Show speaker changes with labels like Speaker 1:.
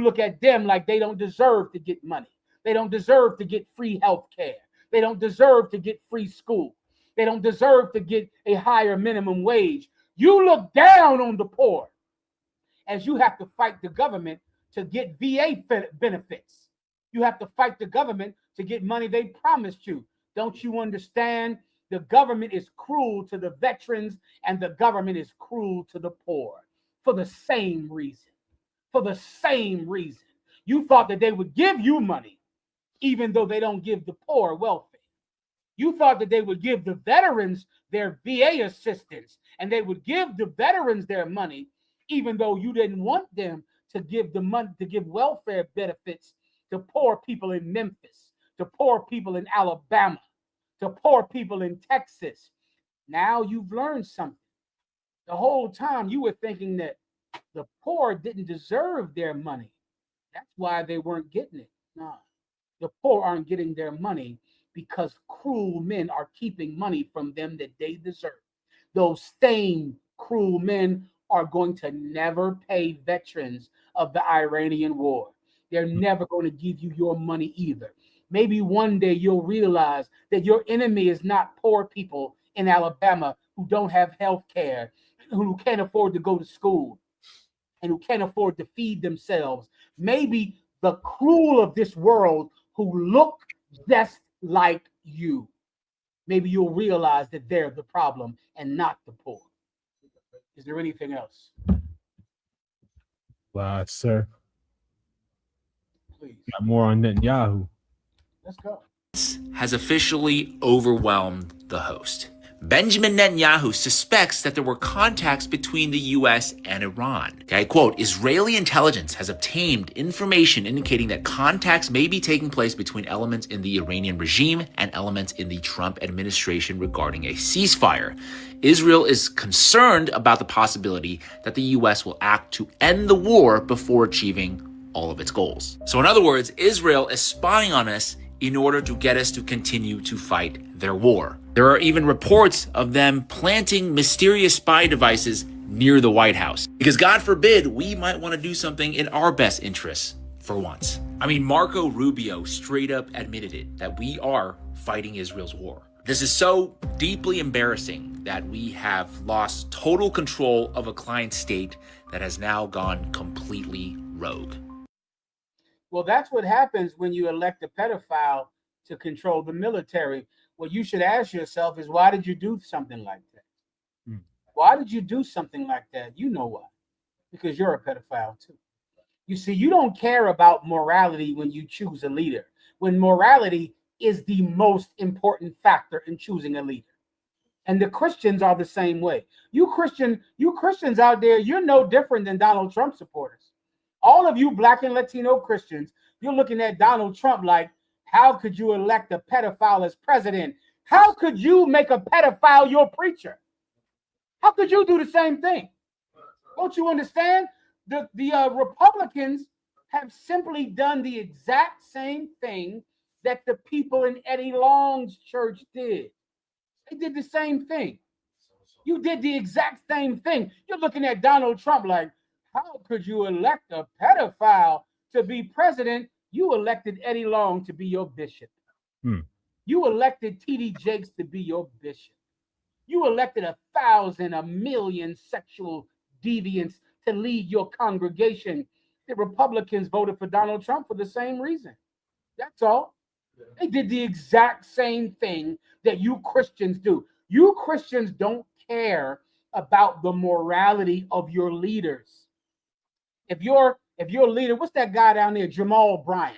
Speaker 1: you look at them like they don't deserve to get money. They don't deserve to get free health care. They don't deserve to get free school. They don't deserve to get a higher minimum wage. You look down on the poor as you have to fight the government to get VA benefits. You have to fight the government to get money they promised you. Don't you understand? The government is cruel to the veterans and the government is cruel to the poor for the same reason. For the same reason. You thought that they would give you money, even though they don't give the poor welfare. You thought that they would give the veterans their VA assistance and they would give the veterans their money, even though you didn't want them to give the money to give welfare benefits to poor people in Memphis, to poor people in Alabama, to poor people in Texas. Now you've learned something. The whole time you were thinking that the poor didn't deserve their money. That's why they weren't getting it. No, the poor aren't getting their money because cruel men are keeping money from them that they deserve. Those same cruel men are going to never pay veterans of the Iranian war. They're never going to give you your money either. Maybe one day you'll realize that your enemy is not poor people in Alabama who don't have health care, who can't afford to go to school, and who can't afford to feed themselves. Maybe the cruel of this world who look just like you. Maybe you'll realize that they're the problem and not the poor. Is there anything else?
Speaker 2: Wow, sir.
Speaker 1: Please.
Speaker 2: Got more on Netanyahu.
Speaker 1: Let's go.
Speaker 3: Has officially overwhelmed the host. Benjamin Netanyahu suspects that there were contacts between the US and Iran. Okay, quote, Israeli intelligence has obtained information indicating that contacts may be taking place between elements in the Iranian regime and elements in the Trump administration regarding a ceasefire. Israel is concerned about the possibility that the US will act to end the war before achieving all of its goals. So in other words, Israel is spying on us in order to get us to continue to fight their war. There are even reports of them planting mysterious spy devices near the White House. Because God forbid, we might want to do something in our best interests for once. I mean, Marco Rubio straight up admitted it, that we are fighting Israel's war. This is so deeply embarrassing that we have lost total control of a client state that has now gone completely rogue.
Speaker 1: Well, that's what happens when you elect a pedophile to control the military. What you should ask yourself is, why did you do something like that? Why did you do something like that? You know why. Because you're a pedophile too. You see, you don't care about morality when you choose a leader, when morality is the most important factor in choosing a leader. And the Christians are the same way. You Christians out there, you're no different than Donald Trump supporters. All of you Black and Latino Christians, you're looking at Donald Trump like, how could you elect a pedophile as president? How could you make a pedophile your preacher? How could you do the same thing? Don't you understand? The Republicans have simply done the exact same thing that the people in Eddie Long's church did. They did the same thing. You did the exact same thing. You're looking at Donald Trump like, how could you elect a pedophile to be president? You elected Eddie Long to be your bishop. You elected T.D. Jakes to be your bishop. You elected 1,000, 1,000,000 sexual deviants to lead your congregation. The Republicans voted for Donald Trump for the same reason. That's all. They did the exact same thing that you Christians do. You Christians don't care about the morality of your leaders. If your leader, what's that guy down there, Jamal Bryant?